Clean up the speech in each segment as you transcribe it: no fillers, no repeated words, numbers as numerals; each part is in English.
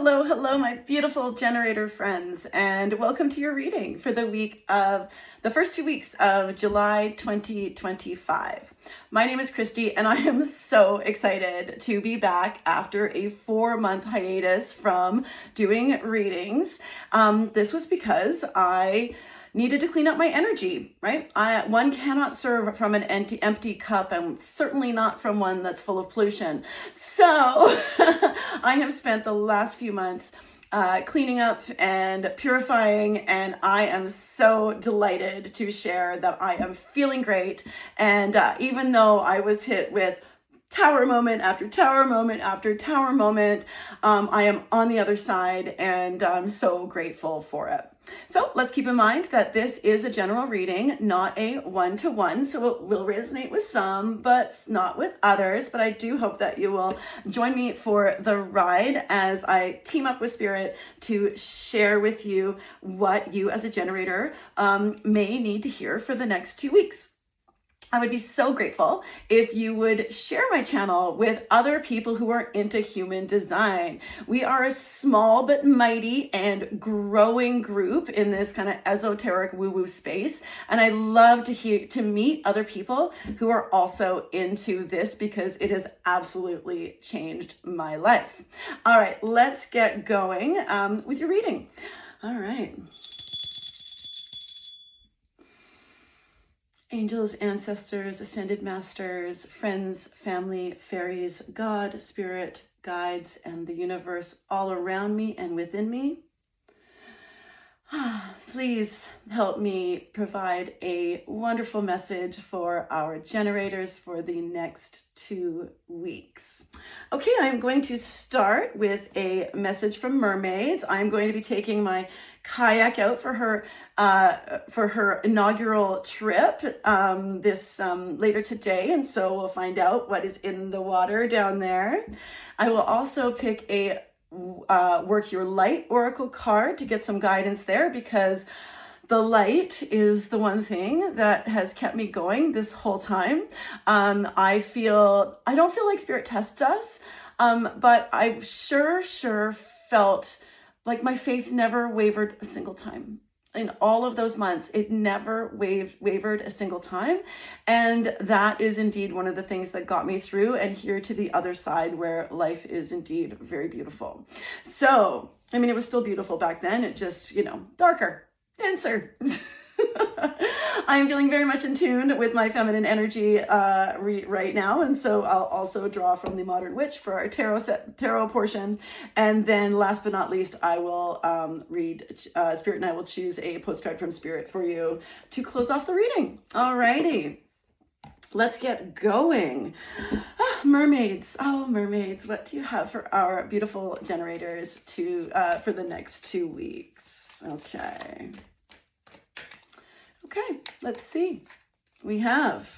Hello, my beautiful generator friends, and welcome to your reading for the first 2 weeks of July 2025. My name is Christy, and I am so excited to be back after a 4-month hiatus from doing readings. This was because I needed to clean up my energy, right? One cannot serve from an empty cup, and certainly not from one that's full of pollution. So I have spent the last few months cleaning up and purifying, and I am so delighted to share that I am feeling great. And even though I was hit with tower moment after tower moment after tower moment, I am on the other side, and I'm so grateful for it. So let's keep in mind that this is a general reading, not a one-to-one, so it will resonate with some, but not with others. But I do hope that you will join me for the ride as I team up with Spirit to share with you what you as a generator may need to hear for the next 2 weeks. I would be so grateful if you would share my channel with other people who are into human design. We are a small but mighty and growing group in this kind of esoteric woo-woo space. And I love to meet other people who are also into this because it has absolutely changed my life. All right, let's get going with your reading. All right. Angels, ancestors, ascended masters, friends, family, fairies, God, spirit, guides, and the universe all around me and within me. Please help me provide a wonderful message for our generators for the next 2 weeks. Okay, I'm going to start with a message from mermaids. I'm going to be taking my kayak out for her inaugural trip this later today, and so we'll find out what is in the water down there. I will also pick a work your light oracle card to get some guidance there, because the light is the one thing that has kept me going this whole time. I don't feel like Spirit tests us, but I sure felt like my faith never wavered a single time. In all of those months, it never wavered a single time. And that is indeed one of the things that got me through and here to the other side where life is indeed very beautiful. So, I mean, it was still beautiful back then. It just, darker, denser. I'm feeling very much in tune with my feminine energy right now. And so I'll also draw from the Modern Witch for our tarot portion. And then last but not least, I will read Spirit, and I will choose a postcard from Spirit for you to close off the reading. Alrighty. Let's get going. Mermaids. Oh, mermaids. What do you have for our beautiful generators for the next 2 weeks? Okay, let's see. We have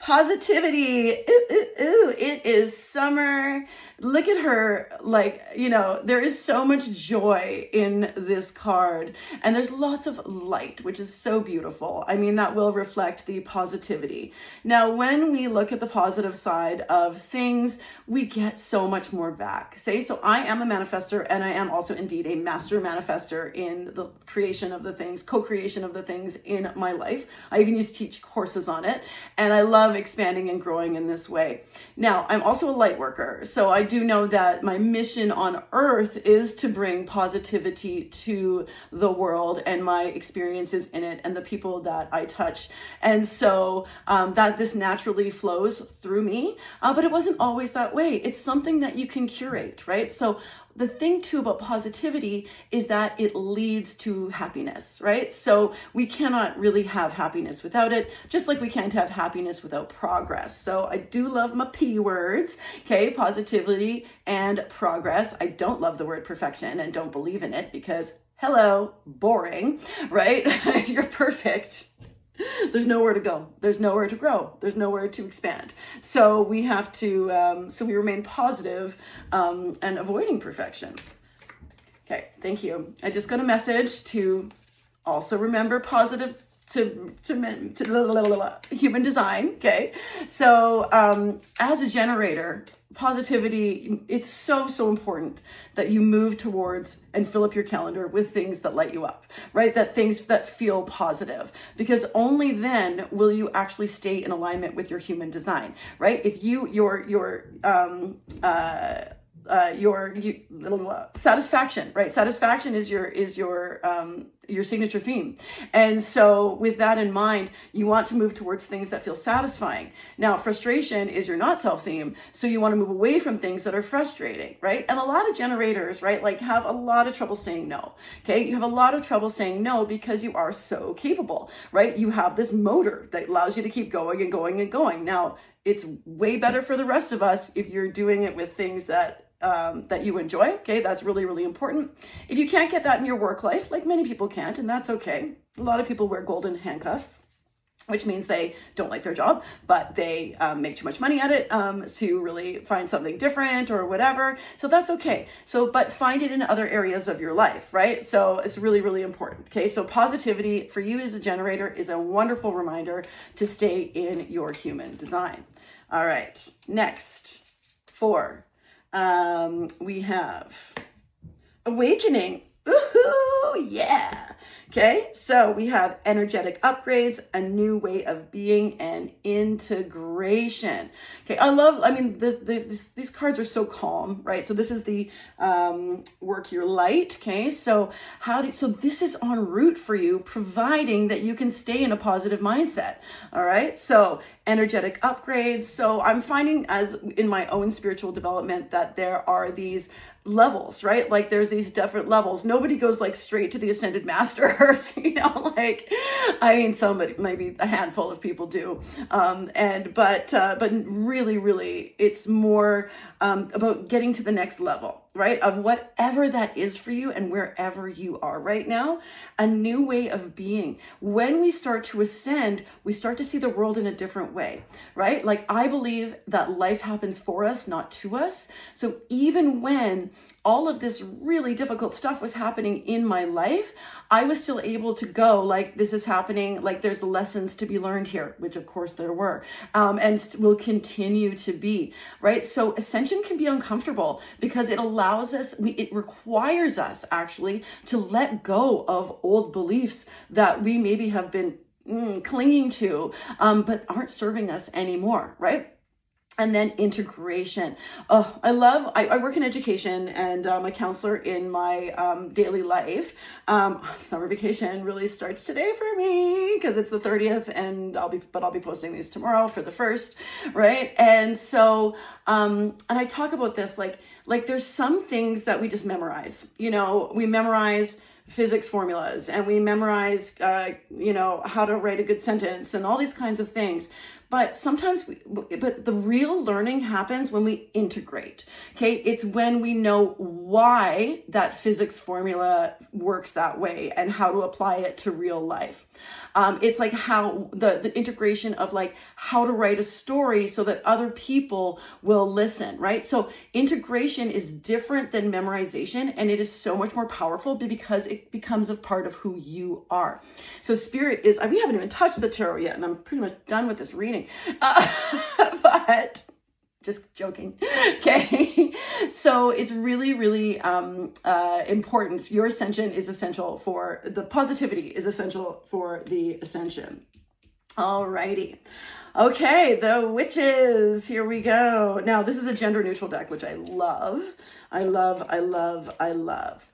positivity. It is summer. Look at her. There is so much joy in this card, and there's lots of light, which is so beautiful. I mean, that will reflect the positivity. Now, when we look at the positive side of things, we get so much more back. So I am a manifester, and I am also indeed a master manifester in the creation of the things, co-creation of the things in my life. I even used to teach courses on it. And I love expanding and growing in this way. Now, I'm also a light worker. So I do know that my mission on earth is to bring positivity to the world and my experiences in it and the people that I touch. And so that this naturally flows through me, but it wasn't always that way. It's something that you can curate, right? So the thing too about positivity is that it leads to happiness, right? So we cannot really have happiness without it, just like we can't have happiness without progress. So I do love my P words, okay? Positivity and progress. I don't love the word perfection and don't believe in it because, hello, boring, right? If you're perfect, there's nowhere to go. There's nowhere to grow. There's nowhere to expand. So we have to, so we remain positive and avoiding perfection. Okay, thank you. I just got a message to also remember positive to human design. Okay, so as a generator, positivity, it's so important that you move towards and fill up your calendar with things that light you up, right? That things that feel positive, because only then will you actually stay in alignment with your human design, right? If satisfaction, right? Satisfaction is your signature theme. And so with that in mind, you want to move towards things that feel satisfying. Now, frustration is your not self theme. So you want to move away from things that are frustrating, right? And a lot of generators, right, like have a lot of trouble saying no. Okay. You have a lot of trouble saying no because you are so capable, right? You have this motor that allows you to keep going and going and going. Now, it's way better for the rest of us if you're doing it with things that you enjoy. Okay, that's really, really important. If you can't get that in your work life, like many people can't, and that's okay. A lot of people wear golden handcuffs, which means they don't like their job, but they make too much money at it to really find something different or whatever. So that's okay. So, but find it in other areas of your life, right? So it's really, really important. Okay, so positivity for you as a generator is a wonderful reminder to stay in your human design. All right, next, 4. We have awakening. Ooh, yeah. Okay, so we have energetic upgrades, a new way of being, and integration. Okay, these cards are so calm, right? So this is the work your light. Okay, so so this is en route for you, providing that you can stay in a positive mindset. All right, so energetic upgrades. So I'm finding, as in my own spiritual development, that there are these levels, right? Like there's these different levels. Nobody goes like straight to the ascended masters, somebody, maybe a handful of people do. But really, it's more about getting to the next level, right? Of whatever that is for you and wherever you are right now, a new way of being. When we start to ascend, we start to see the world in a different way, right? Like I believe that life happens for us, not to us. So even when all of this really difficult stuff was happening in my life, I was still able to go like, this is happening, like there's lessons to be learned here, which of course there were, and will continue to be, right? So ascension can be uncomfortable because it requires us actually to let go of old beliefs that we maybe have been clinging to, but aren't serving us anymore, right? And then integration. Oh, I work in education and I'm a counselor in my daily life. Summer vacation really starts today for me because it's the 30th and I'll be posting these tomorrow for the 1st, right? And so, and I talk about this, like there's some things that we just memorize, we memorize physics formulas and we memorize, how to write a good sentence and all these kinds of things. But sometimes, but the real learning happens when we integrate, okay? It's when we know why that physics formula works that way and how to apply it to real life. It's like how the integration of like how to write a story so that other people will listen, right? So integration is different than memorization, and it is so much more powerful because it becomes a part of who you are. So spirit is, we haven't even touched the tarot yet, and I'm pretty much done with this reading. But just joking. Okay. So it's really, really important. Your ascension is essential for the positivity is essential for the ascension. Alrighty. Okay, the witches. Here we go. Now, this is a gender neutral deck, which I love.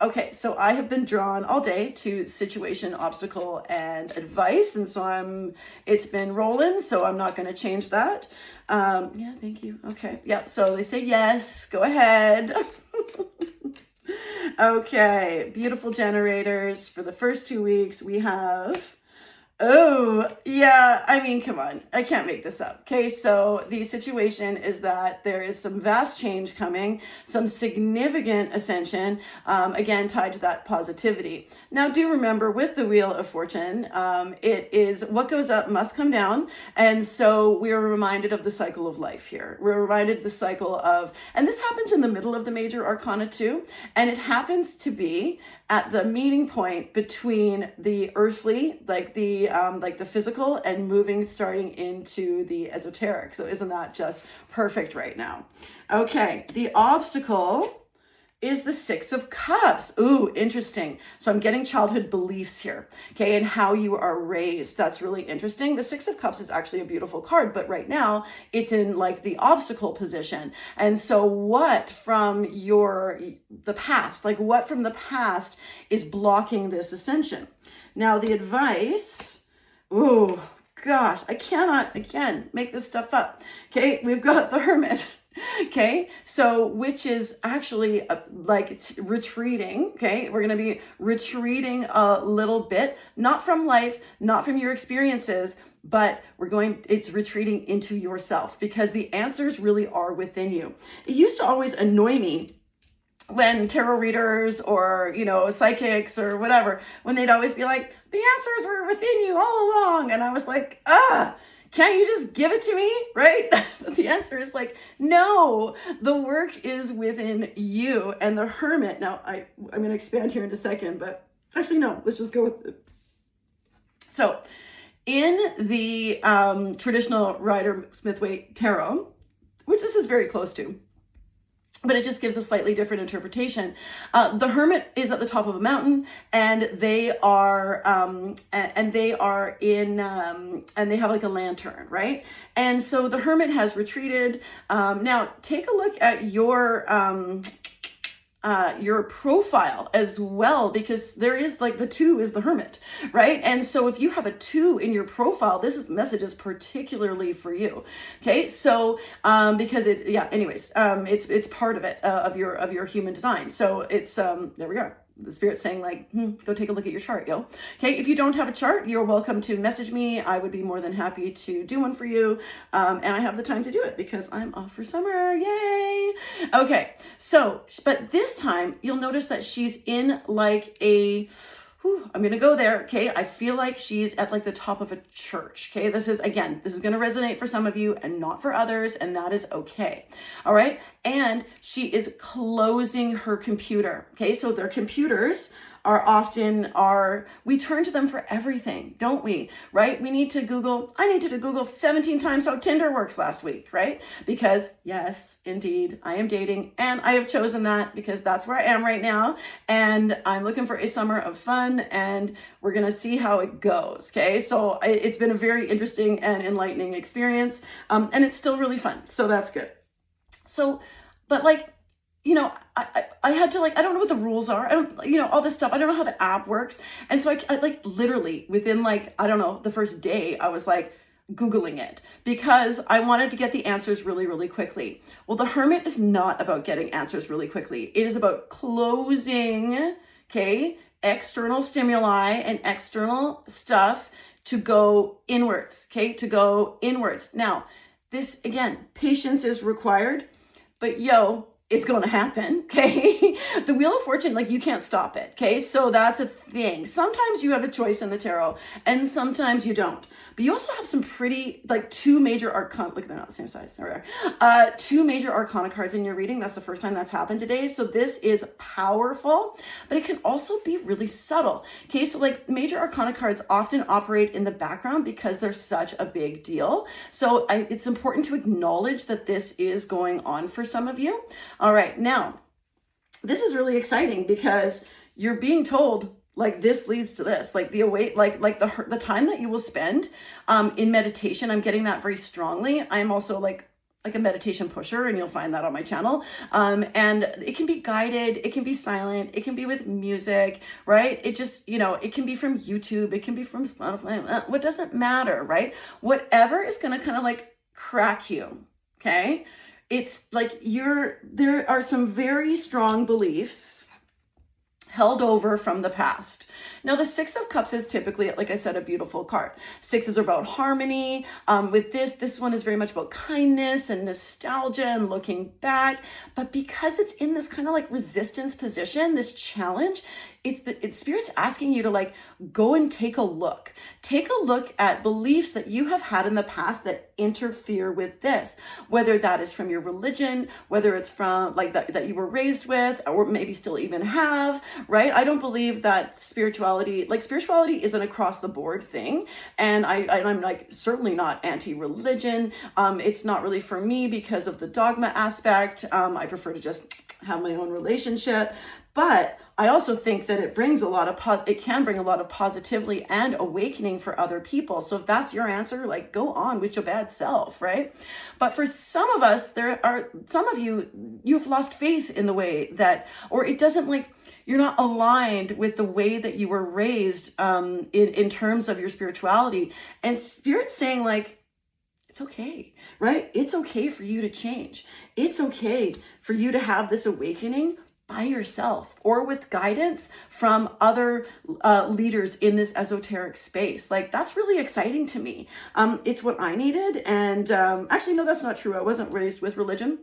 Okay, so I have been drawn all day to situation, obstacle, and advice. And so it's been rolling, so I'm not going to change that. Yeah, thank you. Okay. Yep. So they say yes, go ahead. Okay, beautiful generators. For the first 2 weeks, we have, oh, yeah, come on. I can't make this up. Okay, so the situation is that there is some vast change coming, some significant ascension, again, tied to that positivity. Now, do remember with the Wheel of Fortune, it is what goes up must come down. And so we're reminded of the cycle of life here. We're reminded of the cycle of, and this happens in the middle of the major arcana too. And it happens to be at the meeting point between the earthly, like the like the physical and moving, starting into the esoteric. So isn't that just perfect right now? Okay, the obstacle is the Six of Cups. Ooh, interesting. So I'm getting childhood beliefs here, okay, and how you are raised. That's really interesting. The Six of Cups is actually a beautiful card, but right now it's in like the obstacle position. And so what from the past, like what from the past is blocking this ascension? Now the advice, ooh, gosh, I cannot, again, make this stuff up. Okay, we've got the Hermit. Okay, so which is actually like it's retreating. Okay, we're going to be retreating a little bit, not from life, not from your experiences, but it's retreating into yourself, because the answers really are within you. It used to always annoy me when tarot readers or, psychics or whatever, when they'd always be like, the answers were within you all along. And I was like, can't you just give it to me, right? The answer is like, no, the work is within you. And the Hermit, now I'm going to expand here in a second, but actually, no, let's just go with it. So in the traditional Rider-Smith-Waite tarot, which this is very close to, but it just gives a slightly different interpretation. The Hermit is at the top of a mountain, and they are and they have like a lantern, right? And so the Hermit has retreated. Now take a look at your profile as well, because there is like the 2 is the Hermit, right? And so if you have a 2 in your profile, this message is particularly for you. Okay, so because it's part of it of your human design. So it's there we go. The Spirit's saying like, go take a look at your chart, yo. Okay, if you don't have a chart, you're welcome to message me. I would be more than happy to do one for you. And I have the time to do it because I'm off for summer, yay. Okay, so, but this time you'll notice that she's in like I'm going to go there. Okay. I feel like she's at like the top of a church. Okay. This is going to resonate for some of you and not for others. And that is okay. All right. And she is closing her computer. Okay. So their computers we turn to them for everything, don't we? Right? I needed to Google 17 times how Tinder works last week, right? Because yes, indeed, I am dating, and I have chosen that because that's where I am right now. And I'm looking for a summer of fun, and we're going to see how it goes. Okay. So it's been a very interesting and enlightening experience. And it's still really fun. So that's good. So, but like, I had to I don't know what the rules are. I don't, all this stuff. I don't know how the app works. And so I like literally within the first day, I was like Googling it because I wanted to get the answers really, really quickly. Well, the Hermit is not about getting answers really quickly. It is about closing, external stimuli and external stuff to go inwards, to go inwards. Now, this, again, patience is required, but it's going to happen, okay? The Wheel of Fortune, you can't stop it, okay? So that's a thing. Sometimes you have a choice in the tarot, and sometimes you don't. But you also have some pretty, 2 major arcana, they're not the same size, there we are. 2 major arcana cards in your reading. That's the first time that's happened today. So this is powerful, but it can also be really subtle, okay? So major arcana cards often operate in the background because they're such a big deal. So it's important to acknowledge that this is going on for some of you. All right, now, this is really exciting because you're being told, this leads to this, the time that you will spend in meditation. I'm getting that very strongly. I'm also like a meditation pusher, and you'll find that on my channel. And it can be guided, it can be silent, it can be with music, right? It just, it can be from YouTube, it can be from Spotify, what doesn't matter, right? Whatever is going to kind of crack you, okay? It's there are some very strong beliefs held over from the past. Now, the Six of Cups is typically, like I said, a beautiful card. Sixes are about harmony. With this one is very much about kindness and nostalgia and looking back. But because it's in this kind of resistance position, this challenge, it's Spirit's asking you to go and take a look. Take a look at beliefs that you have had in the past that interfere with this, whether that is from your religion, whether it's from that you were raised with, or maybe still even have, right? I don't believe that spirituality isn't across the board thing. And I'm like certainly not anti-religion. It's not really for me because of the dogma aspect. I prefer to just have my own relationship. But I also think that it brings it can bring a lot of positivity and awakening for other people. So if that's your answer, like, go on with your bad self, right? But for some of us, some of you've lost faith in the way that, or it doesn't, like, you're not aligned with the way that you were raised in terms of your spirituality. And Spirit's saying, like, it's okay, right? It's okay for you to change. It's okay for you to have this awakening by yourself or with guidance from other leaders in this esoteric space. Like, that's really exciting to me. It's what I needed. And actually, no, that's not true. I wasn't raised with religion.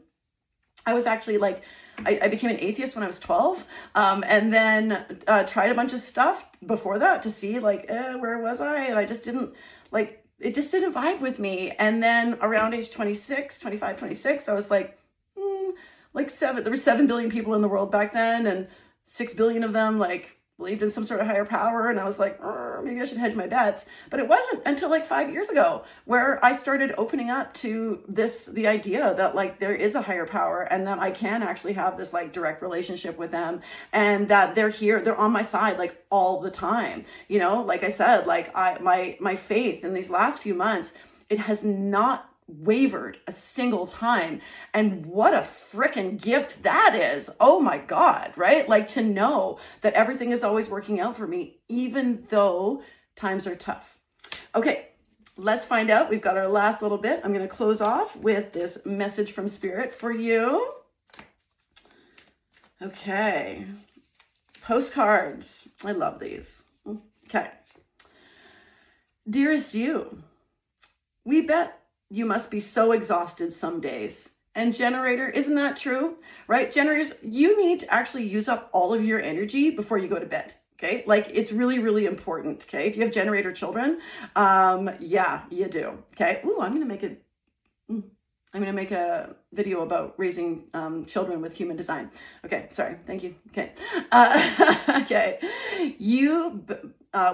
I was actually like, I became an atheist when I was 12, and then tried a bunch of stuff before that to see, like, where was I? And I just didn't, like, it just didn't vibe with me. And then around age 26, I was like, there were 7 billion people in the world back then, and 6 billion of them like believed in some sort of higher power. And I was like, maybe I should hedge my bets. But it wasn't until like 5 years ago where I started opening up to the idea that, like, there is a higher power and that I can actually have this like direct relationship with them, and that they're on my side like all the time. You know, like I said, like my faith in these last few months, it has not wavered a single time. And what a freaking gift that is. Oh my God, right? Like, to know that everything is always working out for me, even though times are tough. Okay, let's find out. We've got our last little bit. I'm going to close off with this message from Spirit for you. Okay. Postcards. I love these. Okay. Dearest you, we bet you must be so exhausted some days. And generator, isn't that true? Right? Generators, you need to actually use up all of your energy before you go to bed. Okay. Like, it's really, really important. Okay. If you have generator children, yeah, you do. Okay. Ooh, I'm going to make a video about raising children with human design. Okay, sorry, thank you. Okay, okay.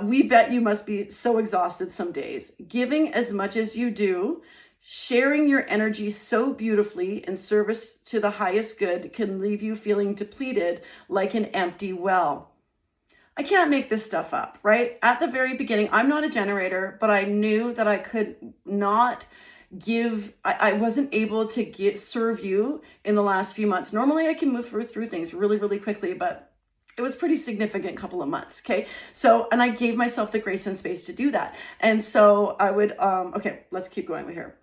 We bet you must be so exhausted some days, giving as much as you do, sharing your energy so beautifully in service to the highest good can leave you feeling depleted like an empty well. I can't make this stuff up, right? At the very beginning, I'm not a generator, but I knew that I could not I wasn't able to serve you in the last few months. Normally I can move through things really, really quickly, but it was pretty significant couple of months. Okay. So, and I gave myself the grace and space to do that. And so I would, okay, let's keep going with here.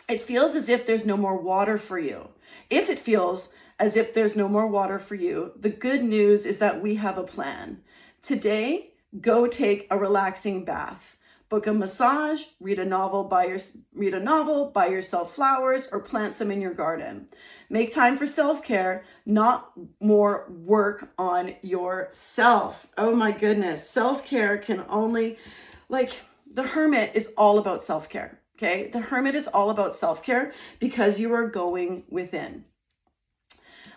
It feels as if there's no more water for you. If it feels as if there's no more water for you, the good news is that we have a plan. Today, go take a relaxing bath. Book a massage, read a novel, buy yourself flowers, or plant some in your garden. Make time for self-care, not more work on yourself. Oh my goodness. Self-care can only, like, the Hermit is all about self-care. Okay. The Hermit is all about self-care because you are going within.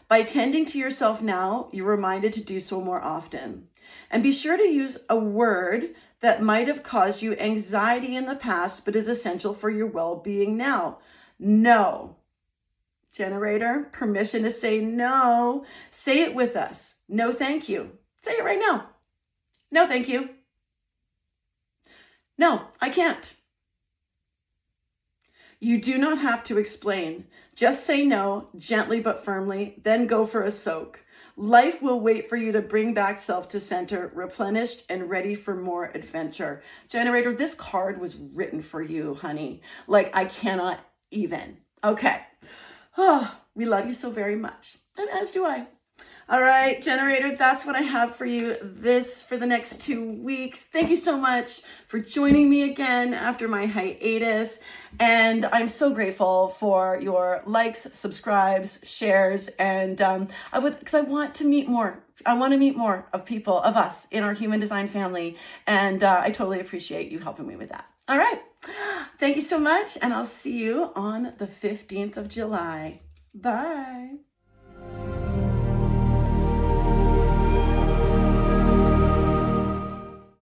By tending to yourself now, you're reminded to do so more often. And be sure to use a word that might have caused you anxiety in the past, but is essential for your well-being now. No. Generator, permission to say no. Say it with us. No, thank you. Say it right now. No, thank you. No, I can't. You do not have to explain. Just say no, gently but firmly, then go for a soak. Life will wait for you to bring back self to center, replenished and ready for more adventure. Generator, this card was written for you, honey. Like, I cannot even. Okay. Oh, we love you so very much. And as do I. All right, Generator, that's what I have for you for the next 2 weeks. Thank you so much for joining me again after my hiatus. And I'm so grateful for your likes, subscribes, shares, and because I want to meet more. I want to meet more of people, of us in our human design family. And I totally appreciate you helping me with that. All right. Thank you so much. And I'll see you on the 15th of July. Bye.